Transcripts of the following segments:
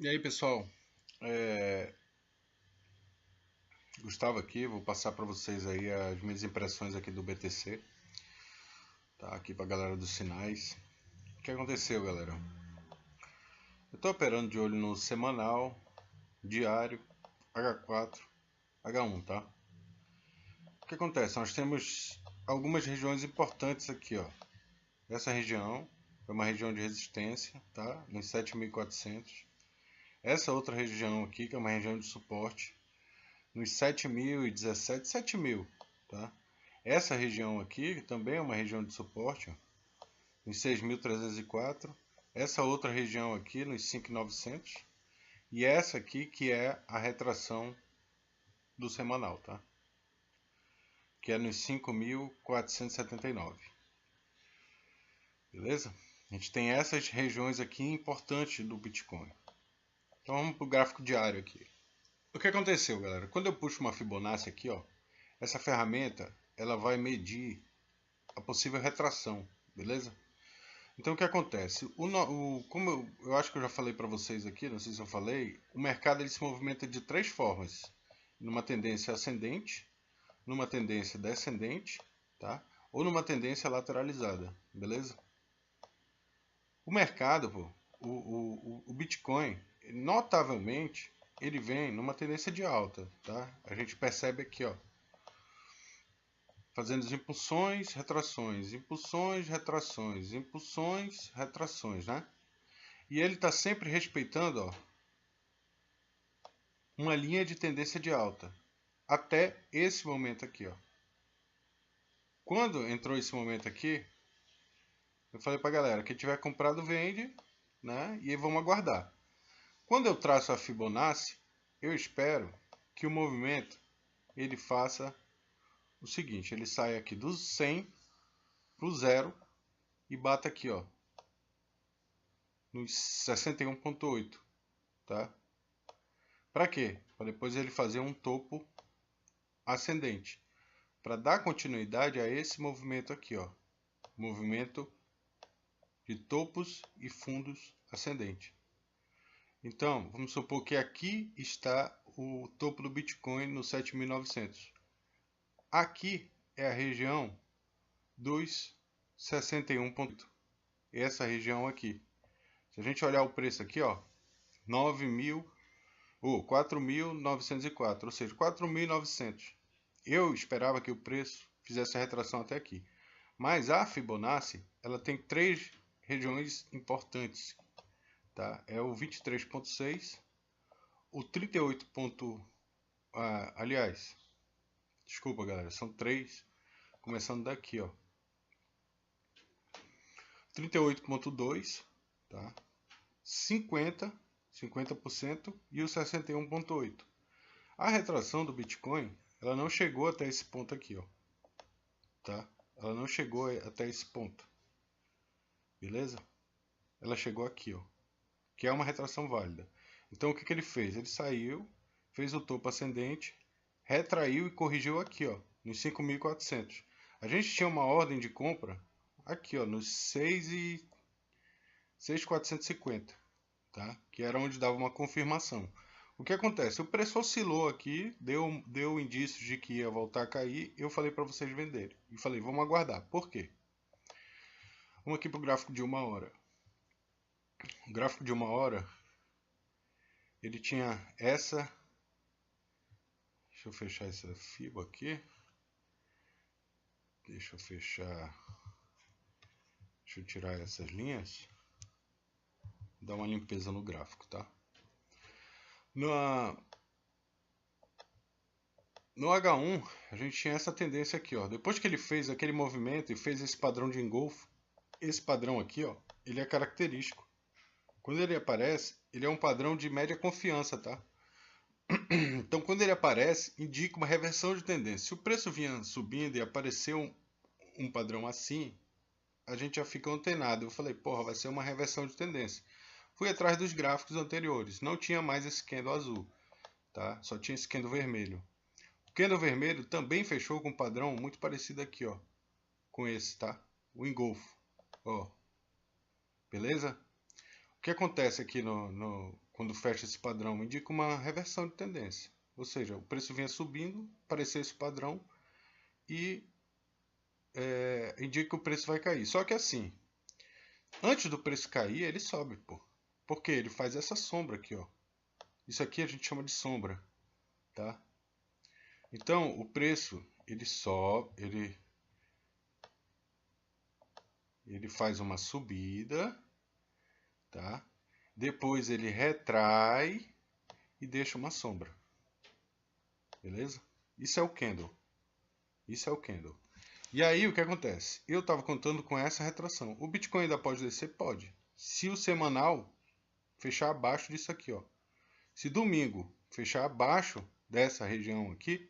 E aí, pessoal, é, Gustavo aqui, vou passar para vocês aí as minhas impressões aqui do BTC, tá? Aqui para a galera dos sinais. O que aconteceu, galera? Eu estou operando de olho no semanal, diário, H4, H1, tá? O que acontece? Nós temos algumas regiões importantes aqui, ó. Essa região é uma região de resistência, tá? Nos 7.400. Essa outra região aqui, que é uma região de suporte, nos 7.017, 7.000, tá? Essa região aqui também é uma região de suporte, ó, nos 6.304. Essa outra região aqui nos 5.900 e essa aqui que é a retração do semanal, tá? Que é nos 5.479. Beleza? A gente tem essas regiões aqui importantes do Bitcoin. Então vamos para o gráfico diário aqui. O que aconteceu, galera? Quando eu puxo uma Fibonacci aqui, ó, essa ferramenta ela vai medir a possível retração, beleza? Então o que acontece? Como eu acho que eu já falei para vocês aqui, não sei se eu falei, o mercado ele se movimenta de três formas: numa tendência ascendente, numa tendência descendente, tá? Ou numa tendência lateralizada, beleza? O mercado, pô, o Bitcoin, notavelmente, ele vem numa tendência de alta, tá? A gente percebe aqui, ó, fazendo as impulsões, retrações, impulsões, retrações, impulsões, retrações, né? E ele está sempre respeitando, ó, uma linha de tendência de alta até esse momento aqui, ó. Quando entrou esse momento aqui, eu falei para a galera, quem tiver comprado vende, né? E aí vamos aguardar. Quando eu traço a Fibonacci, eu espero que o movimento ele faça o seguinte, ele sai aqui do 100 para o 0 e bata aqui, ó, nos 61,8, tá? Para quê? Para depois ele fazer um topo ascendente, para dar continuidade a esse movimento aqui, ó, movimento de topos e fundos ascendente. Então, vamos supor que aqui está o topo do Bitcoin no 7.900. Aqui é a região dos 61,8. Essa região aqui. Se a gente olhar o preço aqui, ó, 9.000 ou 4.904, ou seja, 4.900. Eu esperava que o preço fizesse a retração até aqui. Mas a Fibonacci, ela tem três regiões importantes, tá? É o 23,6, o 38. Aliás, desculpa, galera, são três, começando daqui, ó. 38,2, tá? 50% e o 61,8. A retração do Bitcoin, ela não chegou até esse ponto aqui, ó, tá? Ela não chegou até esse ponto, beleza? Ela chegou aqui, ó, que é uma retração válida. Então o que ele fez? Ele saiu, fez o topo ascendente, retraiu e corrigiu aqui, ó, nos 5.400. A gente tinha uma ordem de compra aqui, ó, nos 6.450, tá? Que era onde dava uma confirmação. O que acontece? O preço oscilou aqui, deu indícios de que ia voltar a cair. Eu falei para vocês venderem. E falei, vamos aguardar. Por quê? Vamos aqui para o gráfico de 1 hora. O gráfico de 1 hora, ele tinha essa. Deixa eu fechar essa FIBA aqui. Deixa eu fechar. Deixa eu tirar essas linhas. Dar uma limpeza no gráfico, tá? No H1, a gente tinha essa tendência aqui, ó. Depois que ele fez aquele movimento e fez esse padrão de engolfo, esse padrão aqui, ó, ele é característico. Quando ele aparece, ele é um padrão de média confiança, tá? Então, quando ele aparece, indica uma reversão de tendência. Se o preço vinha subindo e apareceu um padrão assim, a gente já fica antenado. Eu falei, porra, vai ser uma reversão de tendência. Fui atrás dos gráficos anteriores. Não tinha mais esse candle azul, tá? Só tinha esse candle vermelho. O candle vermelho também fechou com um padrão muito parecido aqui, ó, com esse, tá? O engolfo, ó. Beleza? O que acontece aqui quando fecha esse padrão? Indica uma reversão de tendência. Ou seja, o preço vinha subindo, apareceu esse padrão e indica que o preço vai cair. Só que assim, antes do preço cair, ele sobe, pô. Porque ele faz essa sombra aqui, ó. Isso aqui a gente chama de sombra, tá? Então, o preço, ele sobe, ele faz uma subida, tá? Depois ele retrai e deixa uma sombra. Beleza? Isso é o candle. Isso é o candle. E aí o que acontece? Eu estava contando com essa retração. O Bitcoin ainda pode descer? Pode. Se o semanal fechar abaixo disso aqui, ó. Se domingo fechar abaixo dessa região aqui,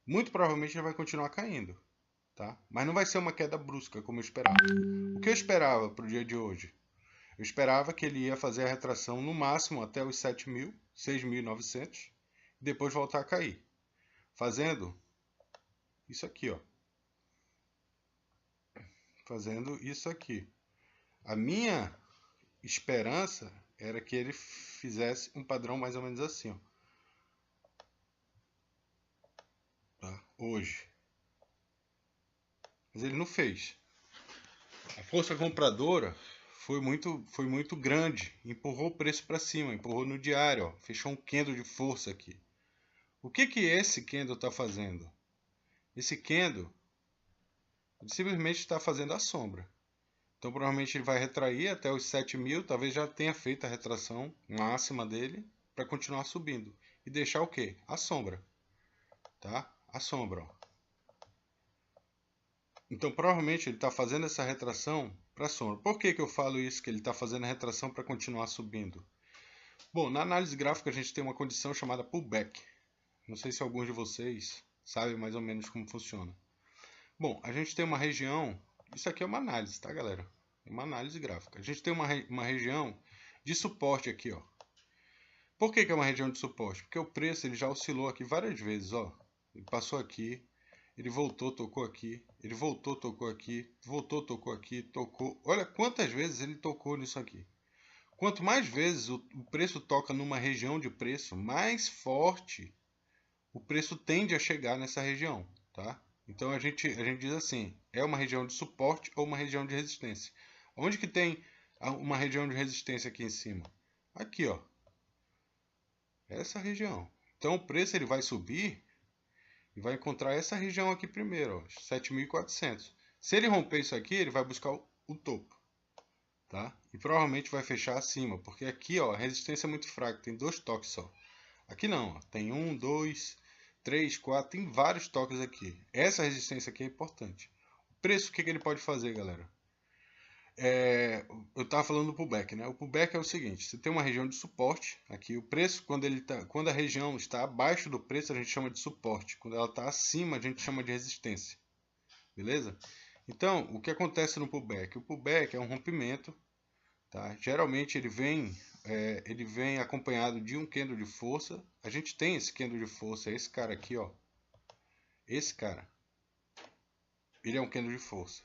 muito provavelmente ele vai continuar caindo, tá? Mas não vai ser uma queda brusca como eu esperava. O que eu esperava para o dia de hoje? Eu esperava que ele ia fazer a retração no máximo até os 7.000, 6.900 e depois voltar a cair. Fazendo isso aqui, ó. Fazendo isso aqui. A minha esperança era que ele fizesse um padrão mais ou menos assim, ó. Tá? Hoje. Mas ele não fez. A força compradora foi muito grande, empurrou o preço para cima, empurrou no diário, ó, fechou um candle de força aqui. O que esse candle está fazendo? Esse candle ele simplesmente está fazendo a sombra. Então provavelmente ele vai retrair até os 7.000, talvez já tenha feito a retração máxima dele para continuar subindo e deixar o quê? A sombra, tá? A sombra, ó. Então provavelmente ele está fazendo essa retração para a sombra. Por que eu falo isso, que ele está fazendo a retração para continuar subindo? Bom, na análise gráfica a gente tem uma condição chamada pullback. Não sei se alguns de vocês sabem mais ou menos como funciona. Bom, a gente tem uma região, isso aqui é uma análise, tá galera? É uma análise gráfica. A gente tem uma região de suporte aqui, ó. Por que é uma região de suporte? Porque o preço ele já oscilou aqui várias vezes, ó. Ele passou aqui, ele voltou, tocou aqui, ele voltou, tocou aqui, voltou, tocou aqui, tocou. Olha quantas vezes ele tocou nisso aqui. Quanto mais vezes o preço toca numa região de preço, mais forte o preço tende a chegar nessa região, tá? Então a gente diz assim, é uma região de suporte ou uma região de resistência. Onde que tem uma região de resistência aqui em cima? Aqui, ó. Essa região. Então o preço ele vai subir e vai encontrar essa região aqui primeiro, ó, 7.400. Se ele romper isso aqui, ele vai buscar o topo, tá? E provavelmente vai fechar acima, porque aqui, ó, a resistência é muito fraca, tem 2 toques só. Aqui não, ó, tem 1, 2, 3, 4, tem vários toques aqui. Essa resistência aqui é importante. O preço, o que ele pode fazer, galera? Eu estava falando do pullback, né? O pullback é o seguinte: você tem uma região de suporte aqui. O preço, quando a região está abaixo do preço, a gente chama de suporte. Quando ela está acima, a gente chama de resistência. Beleza? Então, o que acontece no pullback? O pullback é um rompimento, tá? Geralmente ele vem acompanhado de um candle de força. A gente tem esse candle de força, esse cara aqui, ó. Esse cara, ele é um candle de força.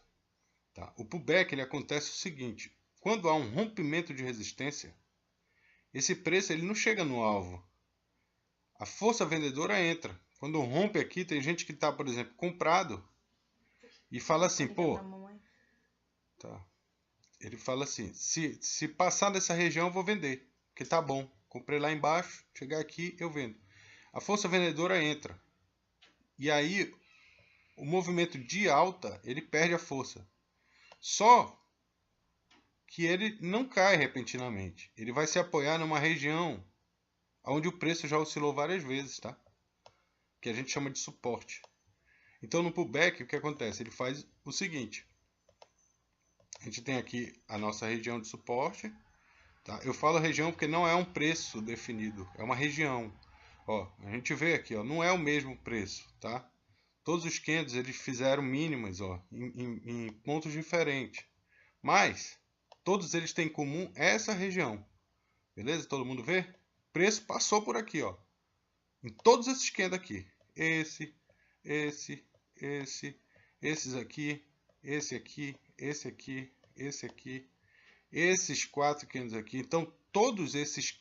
Tá? O pullback ele acontece o seguinte: quando há um rompimento de resistência, esse preço ele não chega no alvo. A força vendedora entra. Quando rompe aqui, tem gente que está, por exemplo, comprado e fala assim, pô, tá. Ele fala assim, se passar dessa região eu vou vender, porque tá bom. Comprei lá embaixo, chegar aqui eu vendo. A força vendedora entra. E aí o movimento de alta, ele perde a força. Só que ele não cai repentinamente. Ele vai se apoiar numa região onde o preço já oscilou várias vezes, tá? Que a gente chama de suporte. Então no pullback o que acontece? Ele faz o seguinte: a gente tem aqui a nossa região de suporte, tá? Eu falo região porque não é um preço definido, é uma região. Ó, a gente vê aqui, ó, não é o mesmo preço, tá? Todos os candles eles fizeram mínimas, ó, em pontos diferentes, mas todos eles têm em comum essa região, beleza? Todo mundo vê? O preço passou por aqui, ó, em todos esses candles aqui, esses aqui, esse aqui, esse aqui, esse aqui, esses 4 candles aqui. Então, todos esses